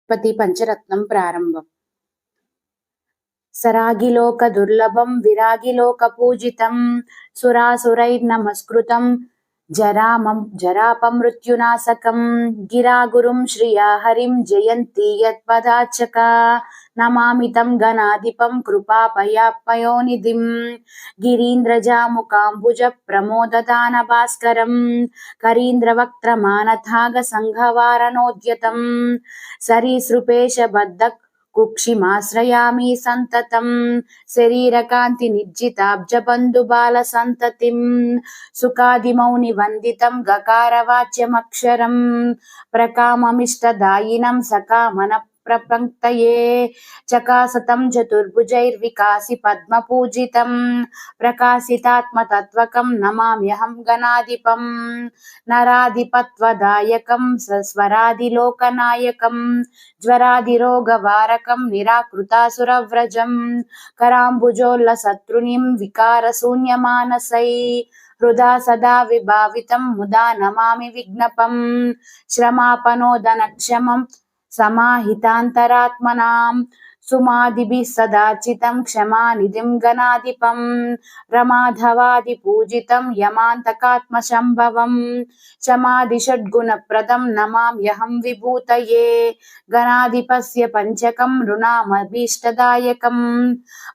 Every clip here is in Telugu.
పతి పంచరత్నం ప్రారంభం. సరాగిలోక దుర్లభం విరాగిలోక పూజితం సురాసురైర్నమస్కృతం జరాపమృత్యునాశకం గిరాగురుం శ్రియా హరిం జయంతి యత్పదార్చకా నమామి తం గణాధిపం కృపాపయాపయోనిధిం గిరీంద్రజాముకాంబుజ ప్రమోదదాన భాస్కరం కరీంద్రవక్త్రమానథాగ సంఘవారణోద్యతం సరీసృపేశ బద్ధ కుక్షిమాశ్రయామి సంతతం శరీరకాంతి నిర్జితాబ్జబంధుబాల సంతతిం సుఖాదిమౌని వందితం గకారవాచ్యమక్షరం ప్రకామమిష్టదాయినం సకామన ప్రపంక్తయే చకాసతం చతుర్భుజైర్వికాసి పద్మపూజితం ప్రకాశితాత్మతత్వకం నమామ్యహం గణాధిపం నరాధిపత్వదాయకం సస్వరాదిలోకనాయకం జ్వరాదిరోగవారకం నిరాకృతాసురవ్రజం కరాంబుజోల్లసత్రునిం వికారశూన్యమానసై హృదా సదా విభావితం ముదా నమామి విజ్ఞపం శ్రమాపనోదనక్షమం సమాహితాంతరాత్మనాం సుమాదిభిః సదార్చితం క్షమానిధిం గణాధిపం రమాధవాది పూజితం యమాంతకాత్మశంభవం చమాదిషడ్గుణప్రదం నమామ్యహం విభూతయే గణాధిపస్య పంచకం రుణామభీష్టదాయకం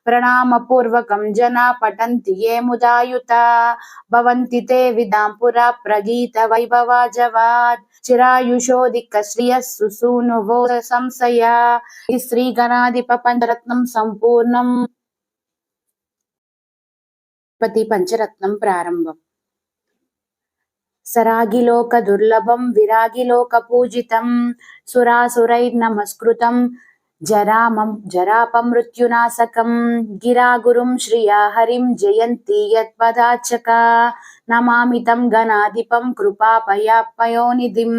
ప్రణామపూర్వకం జనా పఠంతి ఏ ముదాయుతా భవంతి తే విదాం పురా ప్రగీత వైభవాజవాద్ చిరాయుషోదిక శ్రియః సుసూనువో సంశయ. ఈ శ్రీ గణాధిప పంచరత్నం సంపూర్ణం. పతి పంచరత్నం ప్రారంభం. సరాగిలోక దుర్లభం విరాగిలోక పూజితం సురాసురైర్నమస్కృతం జరాపమృత్యునాశకం గిరాగురుం శ్రియా హరిం జయంతి యత్పదార్చకా నమామి తం గణాధిపం కృపాపయాపయోనిధిం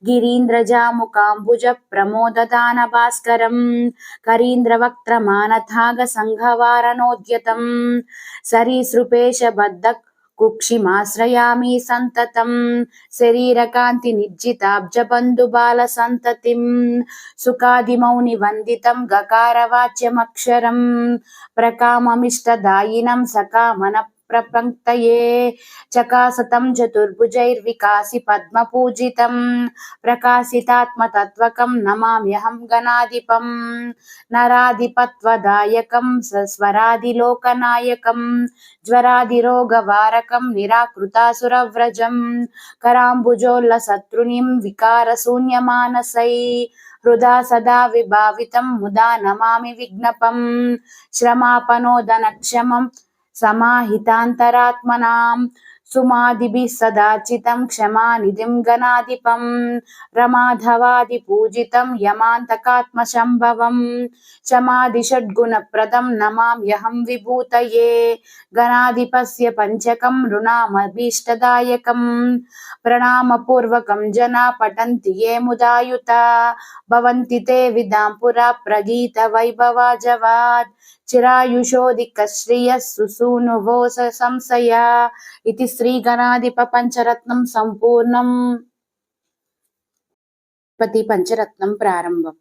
గిరీంద్రజాముకాంబుజ ప్రమోదదాన భాస్కరం కరీంద్రవక్త్రమానథాగ సంఘవారణోద్యతం సరీసృపేశ బద్ధ కుక్షిమాశ్రయామి సంతతం శరీరకాంతి నిర్జితాబ్జబంధుబాల సంతతిం సుఖాదిమౌని వందితం గకారవాచ్యమక్షరం ప్రకామమిష్టదాయినం సకామన ప్రపంక్తయే చకాసతం చతుర్భుజైర్వికాసి పద్మపూజితం ప్రకాశితాత్మతత్వకం నమామ్యహం గణాధిపం నరాధిపత్వదాయకం సస్వరాదిలోకనాయకం జ్వరాదిరోగవారకం నిరాకృతాసురవ్రజం కరాంబుజోల్లసత్రునిం వికారశూన్యమానసై హృదా సదా విభావితం ముదా నమామి విజ్ఞపం శ్రమాపనోదనక్షమం సమాహితాంతరాత్మనాం సుమాదిభిః సదార్చితం క్షమానిధిం గణాధిపం రమాధవాది పూజితం యమాంతకాత్మశంభవం చమాదిషడ్గుణప్రదం నమామ్యహం విభూతయే గణాధిపస్య పంచకం రుణామభీష్టదాయకం ప్రణామపూర్వకం జనా పఠంతి ఏ ముదాయుతా భవంతి తే విదాం పురా ప్రగీత వైభవాజవాద్ చిరాయుషోదిక శ్రియః సుసూనువో సంశయ. ఇది శ్రీ గణాధిప పంచరత్నం సంపూర్ణం. పతి పంచరత్నం ప్రారంభం.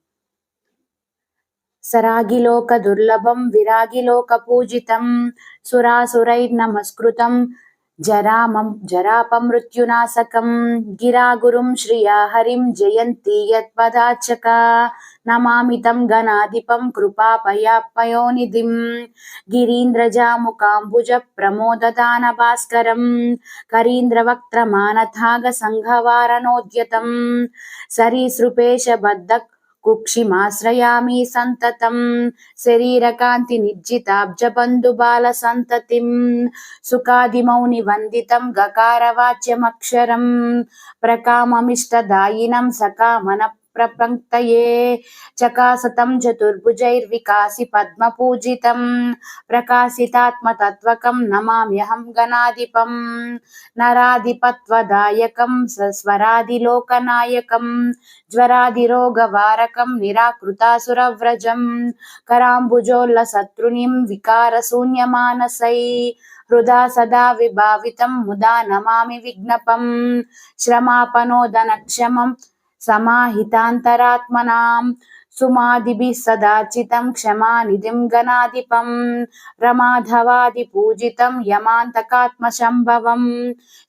సరాగిలోక దుర్లభం విరాగిలోక పూజితం సురాసురైర్నమస్కృతం జరాపమృత్యునాశకం గిరాగురుం శ్రియా హరిం జయంతి యత్పదార్చకా నమామి తం గణాధిపం కృపాపయాపయోనిధిం గిరీంద్రజాముకాంబుజ ప్రమోదదాన భాస్కరం కరీంద్రవక్త్రమానథాగ సంఘవారణోద్యతం సరీసృపేశ బద్ధ కుక్షిమాశ్రయామి సంతతం శరీరకాంతి నిర్జితాబ్జబంధుబాల సంతతిం సుఖాదిమౌని వందితం గకారవాచ్యమక్షరం ప్రకామమిష్టదాయినం సకామన ప్రపంక్తయే చకాసతం చతుర్భుజైర్వికాసి పద్మపూజితం ప్రకాశితాత్మతత్వకం నమామ్యహం గణాధిపం నరాధిపత్వదాయకం సస్వరాదిలోకనాయకం జ్వరాదిరోగవారకం నిరాకృతాసురవ్రజం కరాంబుజోల్లసత్రునిం వికారశూన్యమానసై హృదా సదా విభావితం ముదా నమామి విజ్ఞపం శ్రమాపనోదనక్షమం समाहितान्तरात्मनां सुमादिभिः सदार्चितं क्षमानिधिं गणाधिपं रमाधवादिपूजितं यमान्तकात्मशम्भवं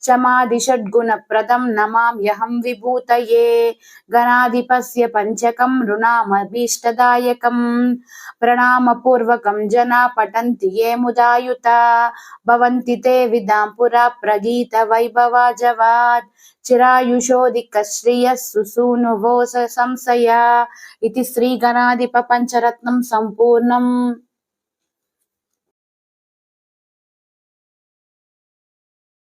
क्षमादिषड्गुणप्रदं नमाम्यहं विभूतये गणाधिपस्य पञ्चकं नृणामभीष्टदायकं प्रणामपूर्वकं जना पठन्ति ये मुदायुता भवन्ति ते विदां पुरा प्रगीतवैभवाजवात् चिरायुषोऽधिकश्रियः सुसूनुवो संशया इति श्रीगणाधिप पंचरत्नं सम्पूर्णम्।